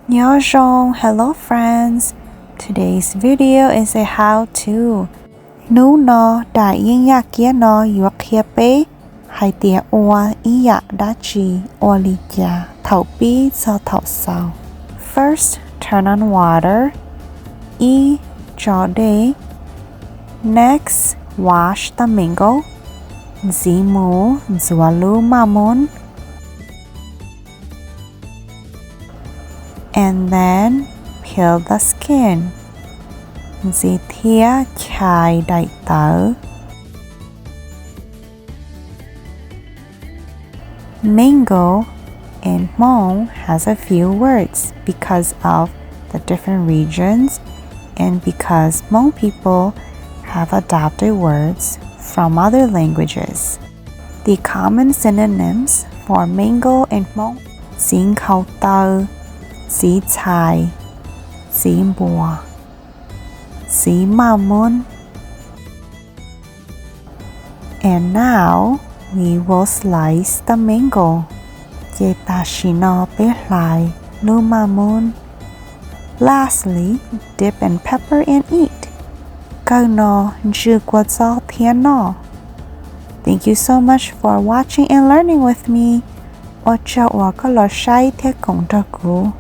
Hello friends. Today's video is a how-to. Nu no da yin ya kia no yuak kia pe. Hai tia oa i ya da chi o li ya thao pi so thao sao. First, turn on water. I cho de. Next, wash the mango. Zimu zualu mamun. And then peel the skin. Thia chai dai tao. Mango in Hmong has a few words because of the different regions and because Hmong people have adopted words from other languages. The common synonyms for mango in Hmong: xin khao tao, xí chai, xí bùa, xí ma mun. And now we will slice the mango. Yetashino pe lai lu ma mun. Lastly, dip in pepper and eat. Go no ju kwa zao tian no. Thank you so much for watching and learning with me. Ocha wa ka lo shai te kong da ku.